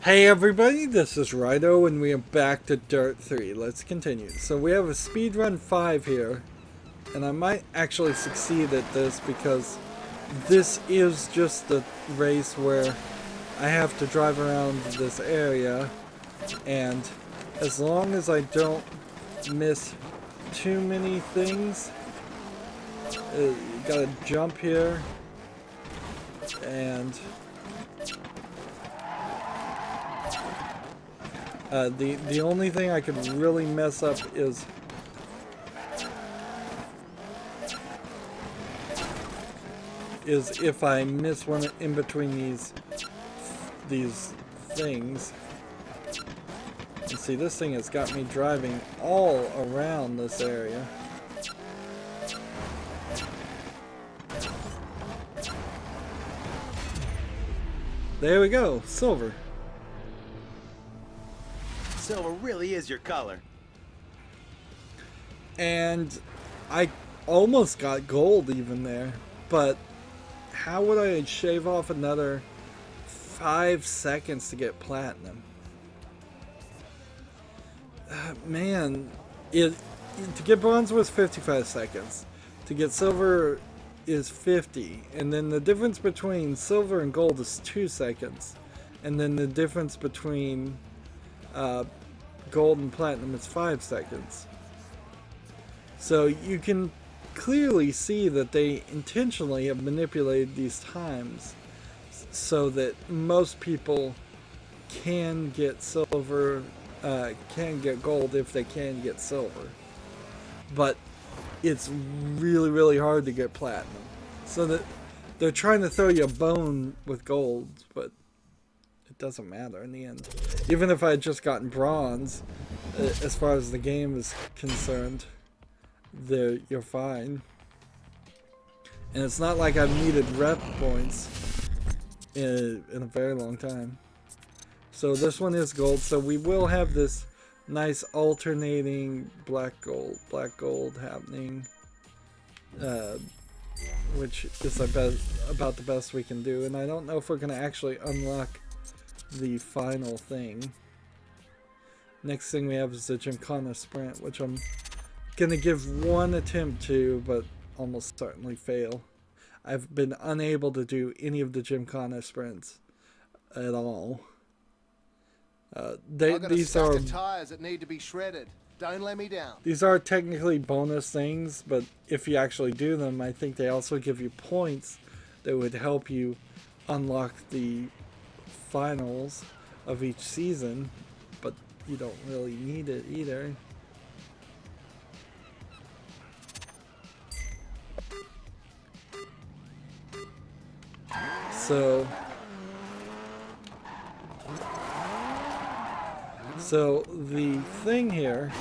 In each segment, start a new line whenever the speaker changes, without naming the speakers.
Hey everybody, this is Rydo and we are back to Dirt 3. Let's continue. So we have a speedrun 5 here, and I might actually succeed at this because this is just the race where I have to drive around this area, and as long as I don't miss too many things, you gotta jump here, and the only thing I could really mess up is if I miss one in between these things. And see, this thing has got me driving all around this area. There we go, silver.
Silver really is your color.
And I almost got gold even there, but how would I shave off another 5 seconds to get platinum? Man, to get bronze was 55 seconds. To get silver is 50, and then the difference between silver and gold is 2 seconds, and then the difference between gold and platinum is 5 seconds. So you can clearly see that they intentionally have manipulated these times so that most people can get silver, can get gold if they can get silver. But it's really, really hard to get platinum. So that they're trying to throw you a bone with gold, but it doesn't matter in the end. Even if I had just gotten bronze, as far as the game is concerned, you're fine. And it's not like I've needed rep points in a very long time. So this one is gold, so we will have this nice alternating black gold happening, which is about the best we can do. And I don't know if we're going to actually unlock the final thing. Next thing we have is the Gymkhana sprint, which I'm gonna give one attempt to, but almost certainly fail. I've been unable to do any of the Gymkhana sprints at all. These are
tires that need to be shredded. Don't let me down.
These are technically bonus things, but if you actually do them, I think they also give you points that would help you unlock the finals of each season, but you don't really need it either. So the thing here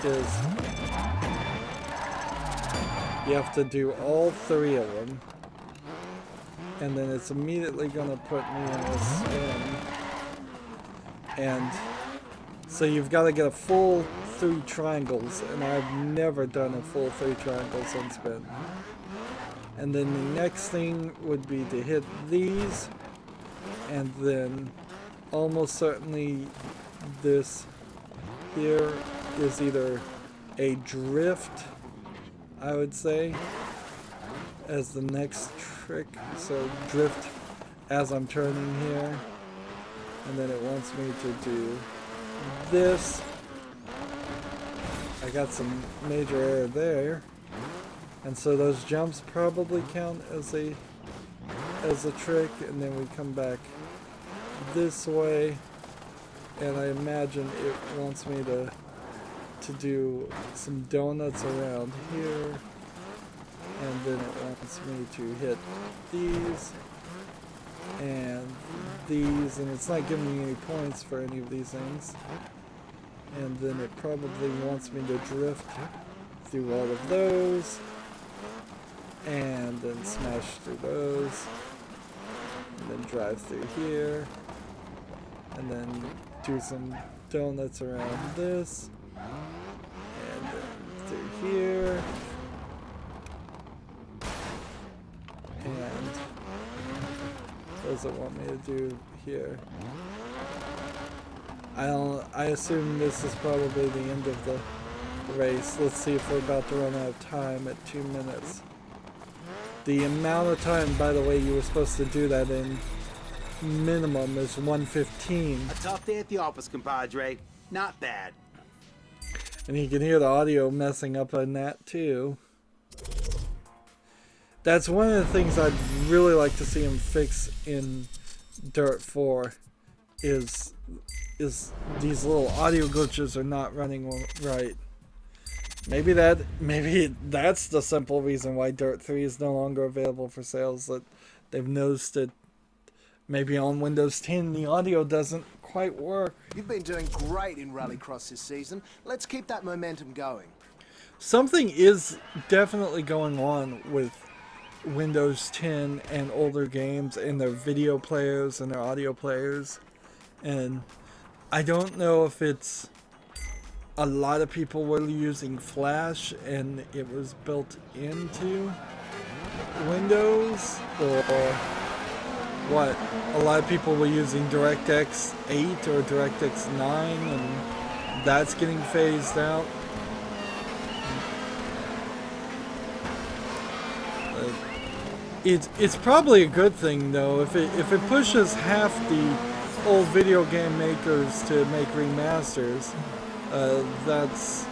is you have to do all 3 of them, and then it's immediately gonna put me in a spin. And so you've got to get a full 3 triangles, and I've never done a full 3 triangles on spin. And then the next thing would be to hit these, and then almost certainly this here is either a drift, I would say, as the next trick. So drift as I'm turning here, and then it wants me to do this. I got some major error there, and so those jumps probably count as a trick, and then we come back this way, and I imagine it wants me to do some donuts around here, and then it wants me to hit these and these, and it's not giving me any points for any of these things. And then it probably wants me to drift through all of those, and then smash through those, and then drive through here, and then do some donuts around this, and then through here, and does it want me to do here? I assume this is probably the end of the race. Let's see if we're about to run out of time at 2 minutes. The amount of time, by the way, you were supposed to do that in minimum is 1:15.
A tough day at the office, compadre. Not bad.
And you can hear the audio messing up on that too. That's one of the things I'd really like to see him fix in Dirt 4 is these little audio glitches are not running right. Maybe that's the simple reason why Dirt 3 is no longer available for sales, that they've noticed that maybe on Windows 10 the audio doesn't quite work.
You've been doing great in Rallycross this season. Let's keep that momentum going.
Something is definitely going on with Windows 10 and older games and their video players and their audio players, and I don't know if it's a lot of people were using Flash and it was built into Windows, or what. A lot of people were using DirectX 8 or DirectX 9 and that's getting phased out. It's probably a good thing though if it pushes half the old video game makers to make remasters. That's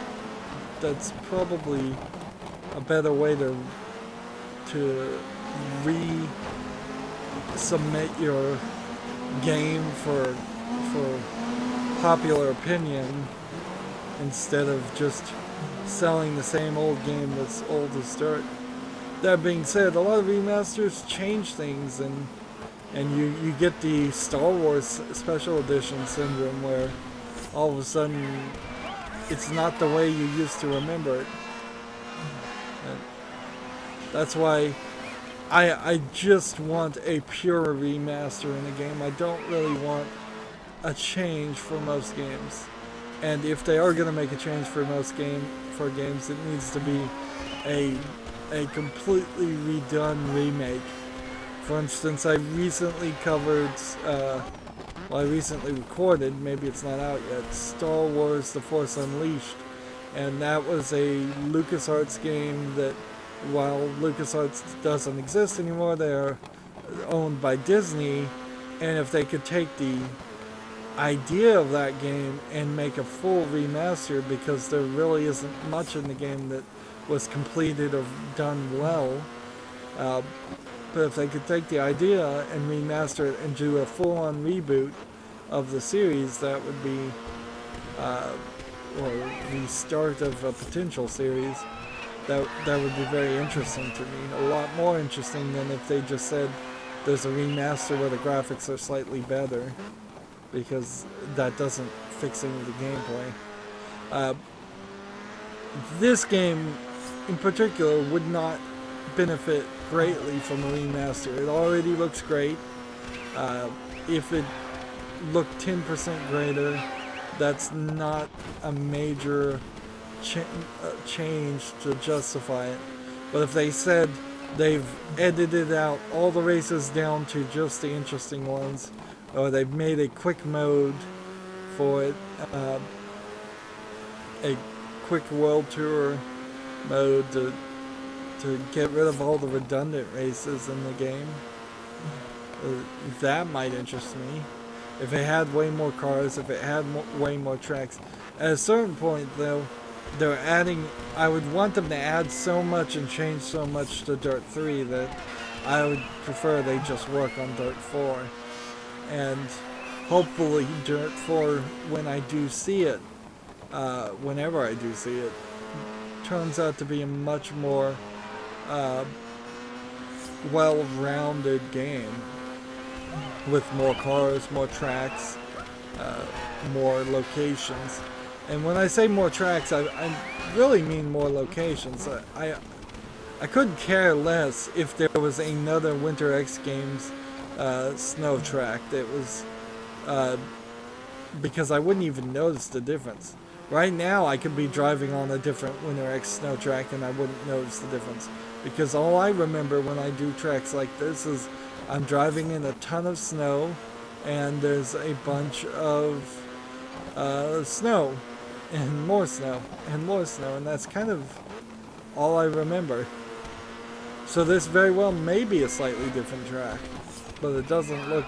probably a better way to resubmit your game for popular opinion instead of just selling the same old game that's old as dirt. That being said, a lot of remasters change things, and you get the Star Wars Special Edition syndrome where all of a sudden it's not the way you used to remember it. And that's why I just want a pure remaster in a game. I don't really want a change for most games. And if they are going to make a change for games, it needs to be a completely redone remake. For instance, I recently recorded, maybe it's not out yet, Star Wars The Force Unleashed. And that was a LucasArts game that, while LucasArts doesn't exist anymore, they're owned by Disney. And if they could take the idea of that game and make a full remaster, because there really isn't much in the game that was completed or done well, but if they could take the idea and remaster it and do a full-on reboot of the series, that would be or the start of a potential series. That would be very interesting to me. A lot more interesting than if they just said there's a remaster where the graphics are slightly better, because that doesn't fix any of the gameplay. This game in particular would not benefit greatly from a remaster. It already looks great. If it looked 10% greater, that's not a major change to justify it. But if they said they've edited out all the races down to just the interesting ones, or they've made a quick mode for it, a quick world tour mode to get rid of all the redundant races in the game, that might interest me. If it had way more cars, if it had way more tracks. At a certain point though, they're adding, I would want them to add so much and change so much to Dirt 3 that I would prefer they just work on Dirt 4. And hopefully Dirt 4, when I do see it, whenever I do see it, turns out to be a much more well-rounded game with more cars, more tracks, more locations. And when I say more tracks, I really mean more locations. I couldn't care less if there was another Winter X Games snow track that was, because I wouldn't even notice the difference. Right now I could be driving on a different Winter X snow track and I wouldn't notice the difference, because all I remember when I do tracks like this is I'm driving in a ton of snow, and there's a bunch of snow, and more snow, and more snow, and that's kind of all I remember. So this very well may be a slightly different track, but it doesn't look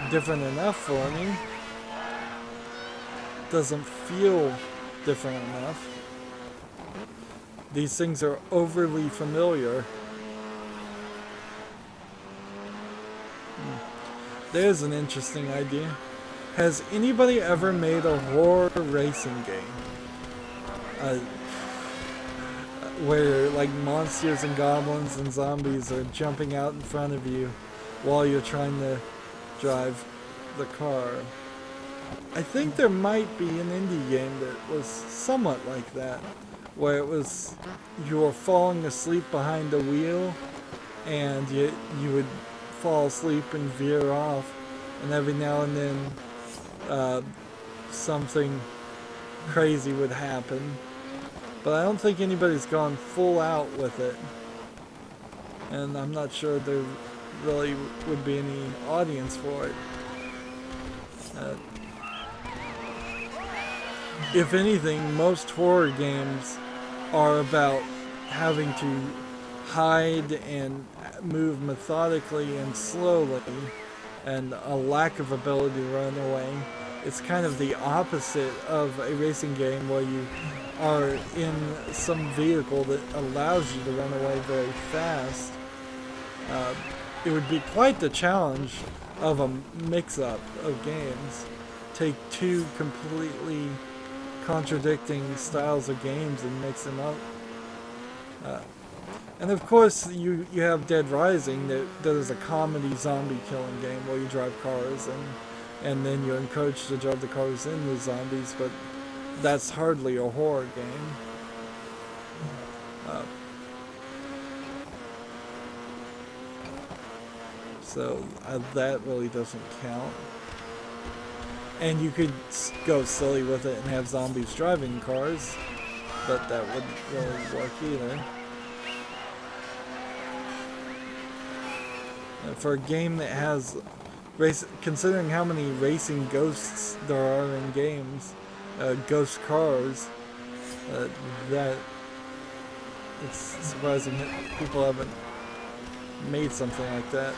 different enough for me. Doesn't feel different enough. These things are overly familiar. There's an interesting idea. Has anybody ever made a horror racing game? Where like monsters and goblins and zombies are jumping out in front of you while you're trying to drive the car. I think there might be an indie game that was somewhat like that, where it was you were falling asleep behind the wheel and you would fall asleep and veer off, and every now and then something crazy would happen. But I don't think anybody's gone full out with it, and I'm not sure there really would be any audience for it. If anything, most horror games are about having to hide and move methodically and slowly, and a lack of ability to run away. It's kind of the opposite of a racing game where you are in some vehicle that allows you to run away very fast. It would be quite the challenge of a mix-up of games. Take two completely contradicting styles of games and mix them up. And of course you have Dead Rising that is a comedy zombie killing game where you drive cars and then you're encouraged to drive the cars into zombies, but that's hardly a horror game. So that really doesn't count. And you could go silly with it and have zombies driving cars, but that wouldn't really work either. For a game that has considering how many racing ghosts there are in games, ghost cars, that it's surprising that people haven't made something like that.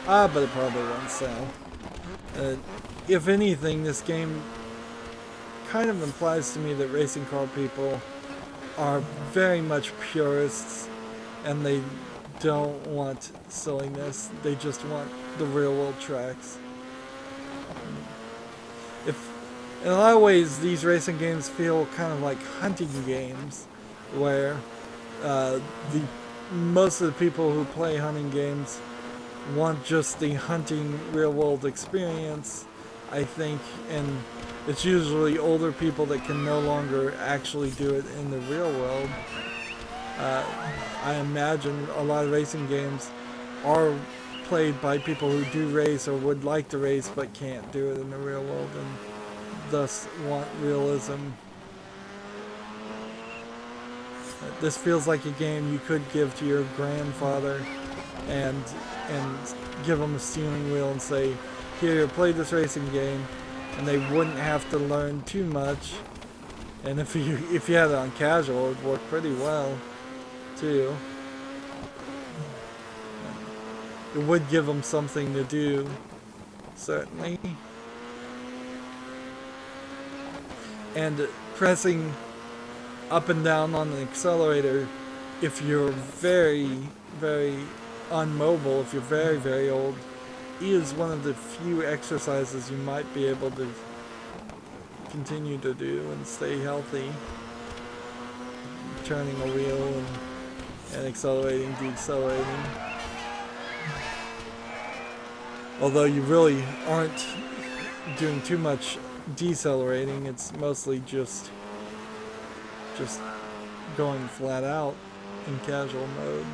But it probably won't sell. If anything, this game kind of implies to me that racing car people are very much purists, and they don't want silliness. They just want the real world tracks. In a lot of ways, these racing games feel kind of like hunting games, where most of the people who play hunting games want just the hunting real world experience, I think, and it's usually older people that can no longer actually do it in the real world. I imagine a lot of racing games are played by people who do race or would like to race but can't do it in the real world and thus want realism. This feels like a game you could give to your grandfather and give them a steering wheel and say, here, play this racing game, and they wouldn't have to learn too much. And if you had it on casual, it would work pretty well too. It would give them something to do, certainly. And pressing up and down on the accelerator, if you're very, very unmobile, if you're very, very old, is one of the few exercises you might be able to continue to do and stay healthy. Turning a wheel and accelerating, decelerating. Although you really aren't doing too much decelerating, it's mostly just going flat out in casual mode.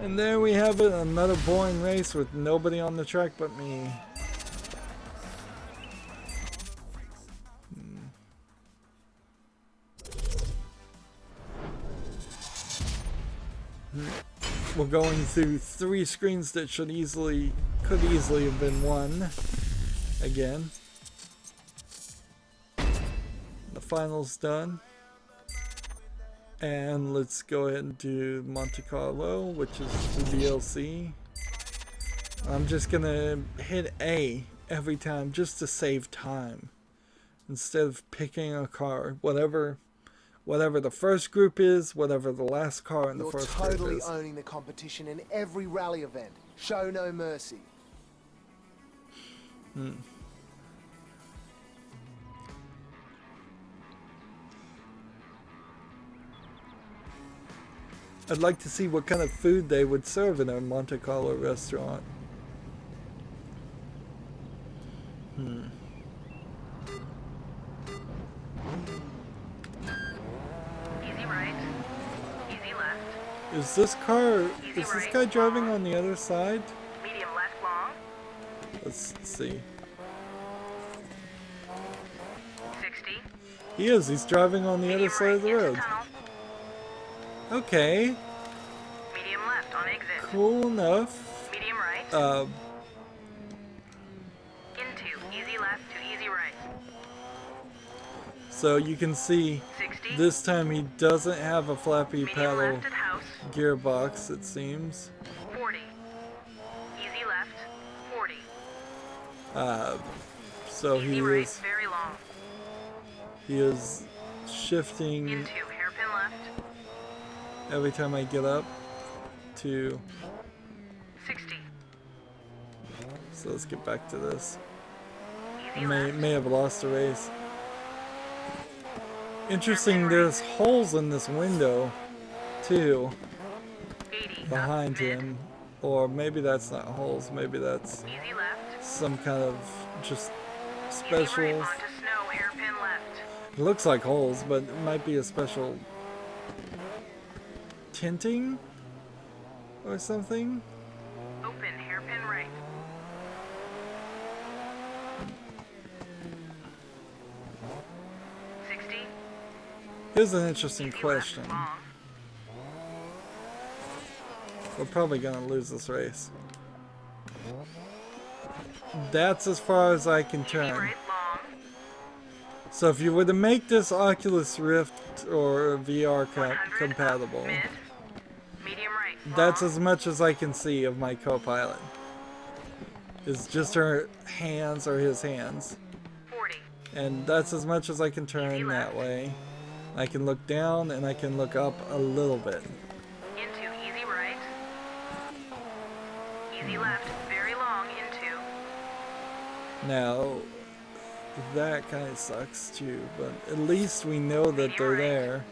And there we have it, another boring race with nobody on the track but me. We're going through 3 screens that could easily have been 1 again. The final's done. And let's go ahead and do Monte Carlo, which is the DLC. I'm just gonna hit A every time just to save time. Instead of picking a car, whatever the first group is, whatever the last car in the first group is.
You're totally owning the competition in every rally event. Show no mercy.
I'd like to see what kind of food they would serve in a Monte Carlo restaurant.
Easy right. Easy left.
Is this guy driving on the other side?
Medium left long.
Let's see.
60.
He is. He's driving on the other side of the road. Okay.
Medium left on exit.
Cool enough.
Medium right. Into easy left to easy right.
So you can see
60.
this time he doesn't have a flappy
Medium
pedal
left at house.
gearbox, it seems.
40. Easy left. 40.
So
Easy right. Very long.
he is shifting
Into hairpin left.
every time I get up to.
60.
So let's get back to this.
Easy
I
left.
may have lost a race. Interesting, there's holes in this window too
80.
behind
up, mid.
him, or maybe that's not holes, maybe that's
Easy left.
some kind of just
Easy right
special.
onto snow. Hairpin left.
It looks like holes, but it might be a special tinting or something.
Open hairpin right.
Here's an interesting
Easy
question.
left long.
We're probably gonna lose this race. That's as far as I can
Easy
turn.
right long.
So if you were to make this Oculus Rift or VR
100
compatible,
up, mid. Medium right.
that's
long.
as much as I can see of my co-pilot. It's just her hands or his hands.
40.
And that's as much as I can turn that way. I can look down and I can look up a little bit.
Into easy right. Easy left. Very long into.
Now, that kind of sucks too, but at least we know that they're there.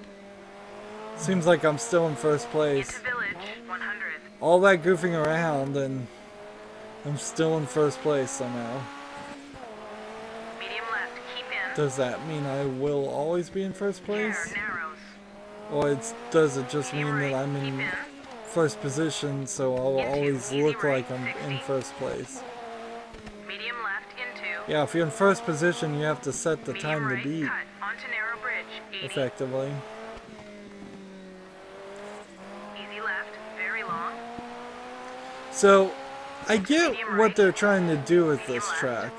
Seems like I'm still in first place.
Into village. 100.
All that goofing around and I'm still in first place somehow.
Medium left. Keep in.
Does that mean I will always be in first
Hair
place?
narrows.
Or does it just mean
Medium
that
right.
I'm
Keep
in
in.
first position, so I'll
Into
always
easy
look
right,
like I'm
60.
in first place?
Medium left into.
Yeah, if you're in first position, you have to set the
Medium
time to
right.
beat
Cut onto narrow bridge. 80.
effectively.
Easy left. Very long.
So, I get
Medium
what
right.
they're trying to do with
Medium
this
left.
track.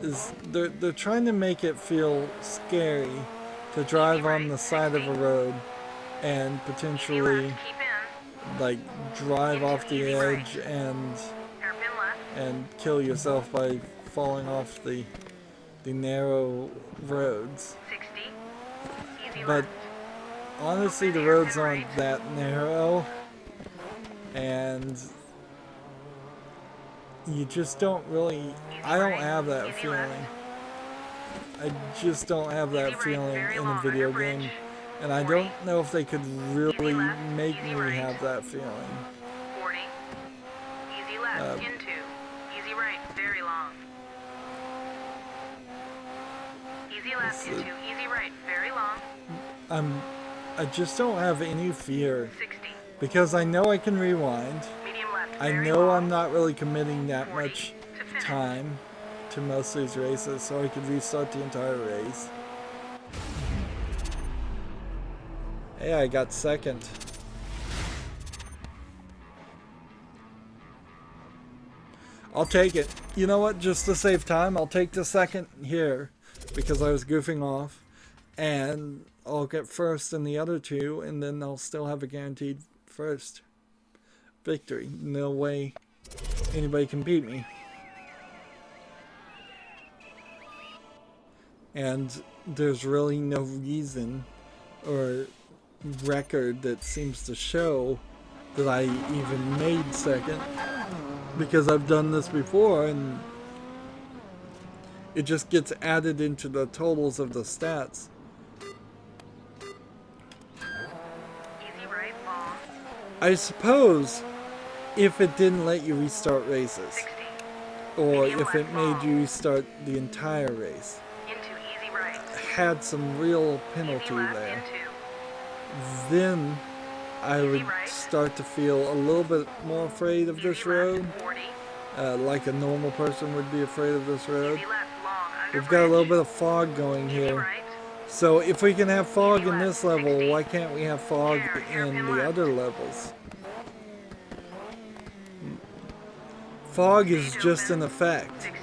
Is they're trying to make it feel scary to drive
Easy
on
right,
the side of a
60.
road and
Easy
potentially
left. Keep in.
like drive
Into
off the
easy right.
edge and
Hairpin left.
kill yourself by falling off the narrow roads.
60. Easy
But
left.
honestly, the
Open
roads
hairpin
aren't
right.
that narrow, and you just don't really. I don't
right,
have that
easy
feeling.
left.
I just don't have that
Easy right,
feeling
very
in a
long,
video
under
game,
bridge.
and I
40.
don't know if they could really
left,
make
easy
me
right.
have that feeling.
40. Easy left. Into. Easy right. Very long. Easy left.
It's,
Into. Easy right. Very long.
I just don't have any fear
60.
because I know I can rewind.
Medium left.
I
Very
know
long.
I'm not really committing that
40
much
to finish.
time to most of these races, so I could restart the entire race. Hey, I got second. I'll take it. You know what? Just to save time, I'll take the second here because I was goofing off. And I'll get first in the other two, and then I'll still have a guaranteed first victory. No way anybody can beat me. And there's really no reason or record that seems to show that I even made second, because I've done this before and it just gets added into the totals of the stats.
Easy right, long.
I suppose if it didn't let you restart races,
60.
or
Medium
if it
left
made
long.
you restart the entire race,
Into easy right.
had some real
Easy
penalty
left
there,
into.
then I
Easy
would
right.
start to feel a little bit more afraid of this
Easy
road,
left 40.
like a normal person would be afraid of this road.
Easy left long. Under
We've got a little
bridge.
bit of fog going
Easy
here.
right.
So if we can have fog
Easy
in
left,
this level,
60.
why can't we have fog
Hairpin
in the
left.
other levels? Fog is
Speed
just
open.
an effect.
60.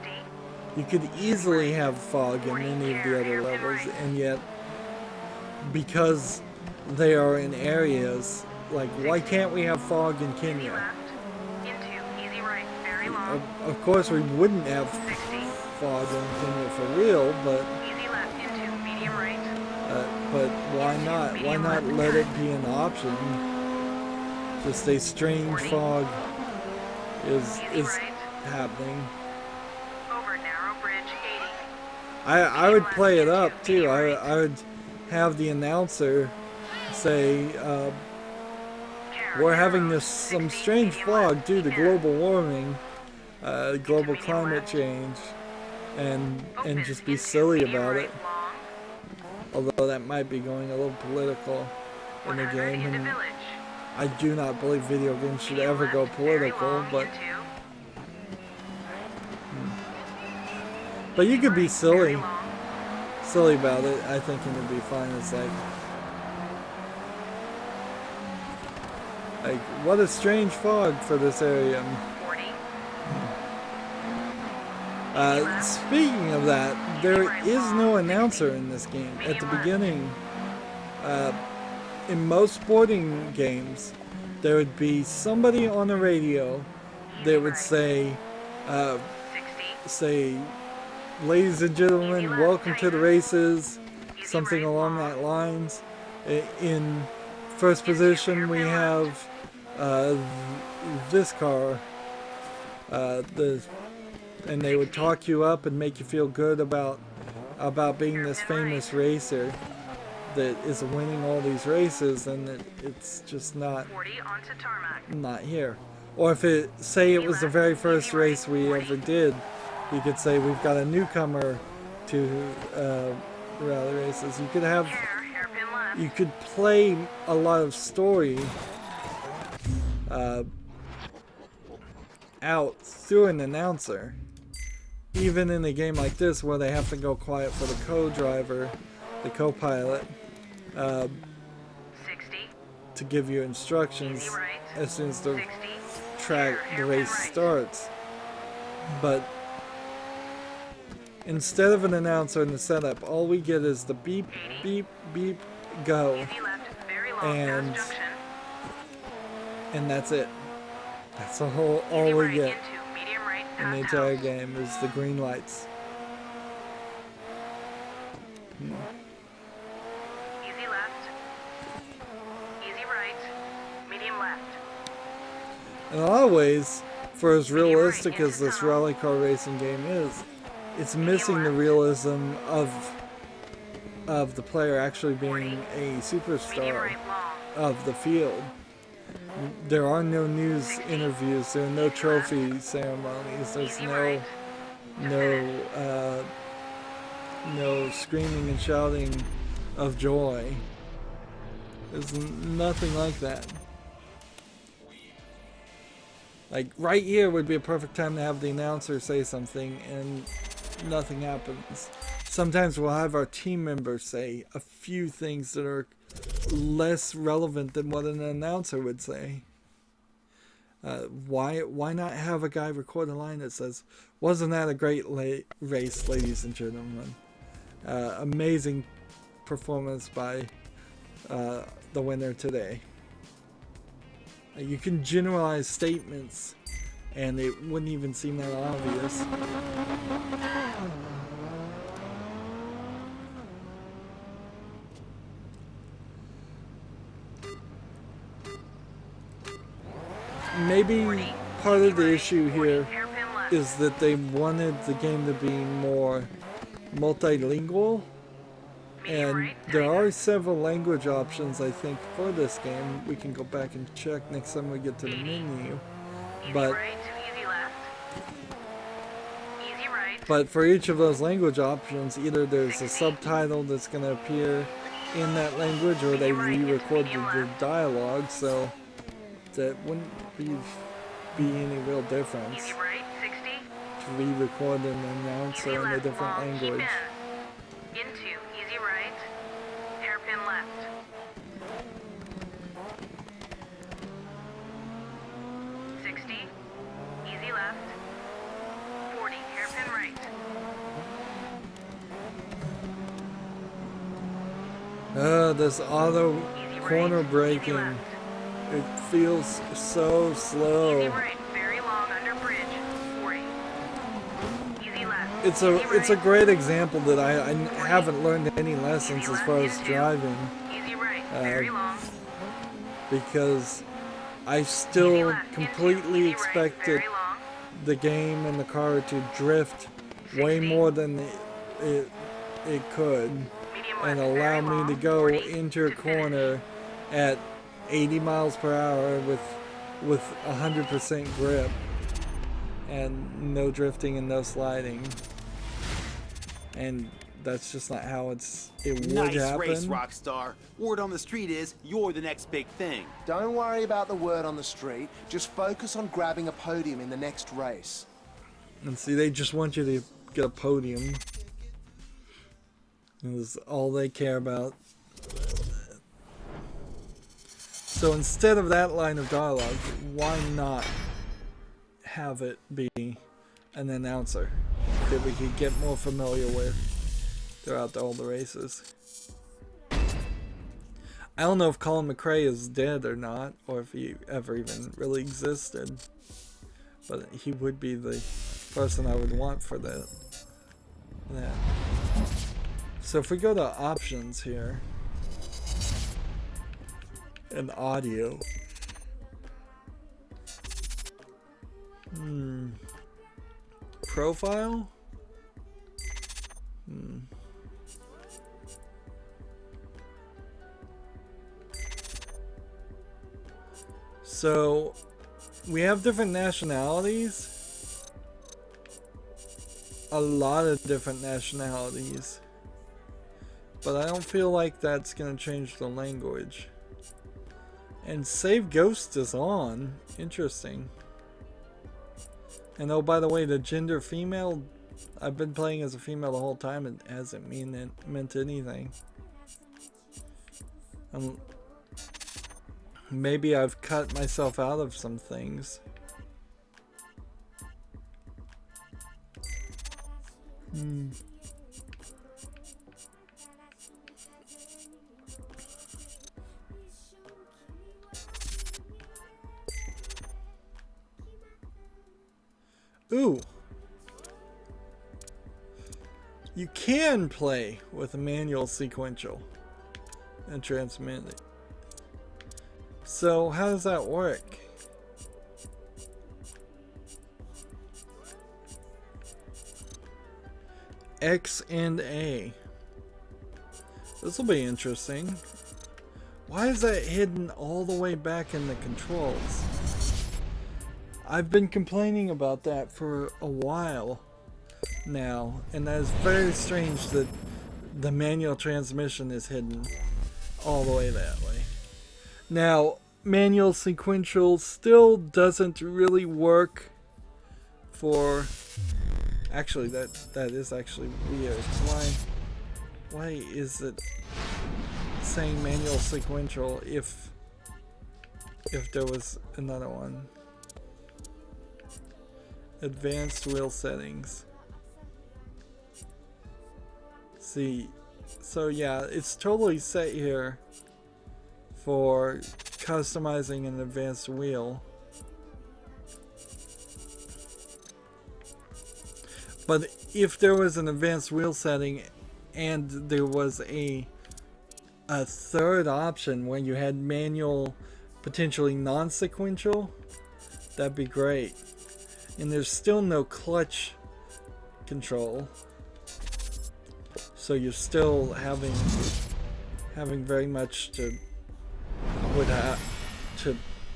You could easily have fog in
40,
any of the other
hairpin
levels,
right.
and yet because they are in areas like, why can't we have fog in
Easy
Kenya?
left. Into easy right. Very
Of,
long.
of course we wouldn't have
60.
fog in Kenya for real, but
Easy left into medium right.
but why not? Why not let it be an option? Just a strange
40.
fog is
Easy right.
happening.
Over narrow bridge 80.
I would play it up too. I would have the announcer say, we're having this some strange fog due to global warming, global climate change, and just be silly about it. Although that might be going a little political in the game, and I do not believe video games should ever go political, but you could be silly about it, I think, and it'd be fine. It's like what a strange fog for this area.
40.
Speaking of that, there is no announcer in this game. At the beginning, in most sporting games, there would be somebody on the radio that would say,
60.
ladies and gentlemen, welcome to the races, something along that lines. In first position, we have this car, and they would talk you up and make you feel good about being this famous racer that is winning all these races, and it's just not
40 onto tarmac.
not here. Or if it was the very first race we ever did, you could say we've got a newcomer to rally races. You could have,
Hairpin left.
you could play a lot of story out through an announcer, even in a game like this where they have to go quiet for the co-driver, the co-pilot,
60.
to give you instructions
Easy right.
as soon as the
60.
the race starts. But instead of an announcer in the setup, all we get is the beep, beep, beep, go,
Easy left. Very long.
And-
Pass junction.
and that's it. That's all
Easy
we
right
get
into medium right.
in the
Past
entire
house.
game is the green lights.
Easy left. Easy right. Medium left.
In a lot of ways, for as realistic as this rally car racing game is, it's missing the realism of the player actually being a
Medium
superstar
right long.
of the field. There are no news interviews, there are no trophy ceremonies, there's
Easy right.
no screaming and shouting of joy. There's nothing like that. Like right here would be a perfect time to have the announcer say something and nothing happens. Sometimes we'll have our team members say a few things that are less relevant than what an announcer would say. Why not have a guy record a line that says, "Wasn't that a great race, ladies and gentlemen? Amazing performance by the winner today." You can generalize statements, and it wouldn't even seem that obvious. Maybe part of the issue here is that they wanted the game to be more multilingual, and there are several language options I think for this game. We can go back and check next time we get to the menu, but for each of those language options, either there's a subtitle that's going to appear in that language, or they re-recorded the dialogue, so that wouldn't be any real difference to re-record an announcer in a different language.
Into easy right, hairpin left. 60, easy left. 40, hairpin right.
This auto corner braking. It feels so slow.
Easy right, very long under bridge. 40. Easy left.
It's a great example that I haven't learned any lessons as far as driving.
Easy right, very long.
Because I still completely expected the game and the car to drift way more than it could, and allow me to go into a corner at 80 miles per hour with 100% grip and no drifting and no sliding, and that's just not how it would
Nice
happen.
race, Rockstar. Word on the street is you're the next big thing.
Don't worry about the word on the street. Just focus on grabbing a podium in the next race.
And see, they just want you to get a podium. That's all they care about. So instead of that line of dialogue, why not have it be an announcer that we could get more familiar with throughout all the races? I don't know if Colin McRae is dead or not, or if he ever even really existed, but he would be the person I would want for that. So if we go to options here, and audio. Profile? So we have different nationalities. A lot of different nationalities. But I don't feel like that's gonna change the language. And Save Ghost is on. Interesting. And oh, by the way, the gender female, I've been playing as a female the whole time. It hasn't meant anything. Maybe I've cut myself out of some things. Ooh. You can play with a manual sequential and transmit it. So how does that work? X and A. This will be interesting. Why is that hidden all the way back in the controls? I've been complaining about that for a while now, and that is very strange that the manual transmission is hidden all the way that way. Now, manual sequential still doesn't really work for... Actually, that is actually weird. Why is it saying manual sequential if there was another one? Advanced wheel settings. See, so yeah, it's totally set here for customizing an advanced wheel. But if there was an advanced wheel setting and there was a third option when you had manual, potentially non-sequential, that'd be great. And there's still no clutch control, so you're still having very much to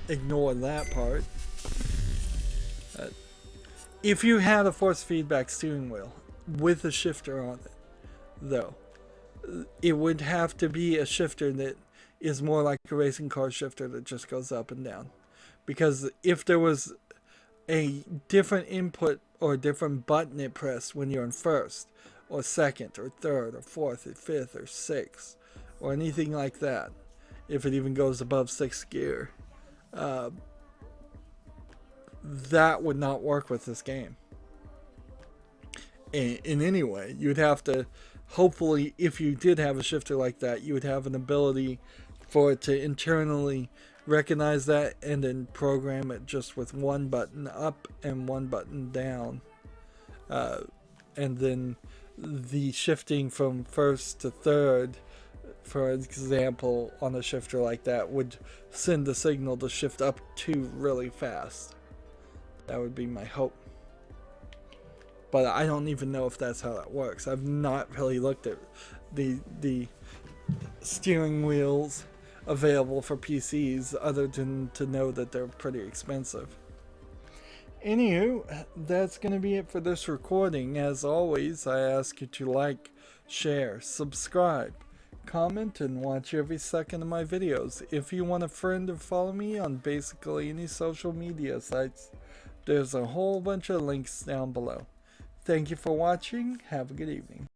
ignore that part. If you had a force feedback steering wheel with a shifter on it, though, it would have to be a shifter that is more like a racing car shifter that just goes up and down. Because if there was a different input or a different button it pressed when you're in first, or second, or third, or fourth, or fifth, or sixth, or anything like that, if it even goes above sixth gear, that would not work with this game. In any way, you'd have to, hopefully, if you did have a shifter like that, you would have an ability for it to internally recognize that and then program it just with one button up and one button down. And then the shifting from first to third, for example, on a shifter like that, would send the signal to shift up 2 really fast. That would be my hope. But I don't even know if that's how that works. I've not really looked at the steering wheels available for PCs other than to know that they're pretty expensive. Anywho, that's going to be it for this recording. As always, I ask you to like, share, subscribe, comment, and watch every second of my videos. If you want a friend or follow me on basically any social media sites, there's a whole bunch of links down below. Thank you for watching. Have a good evening.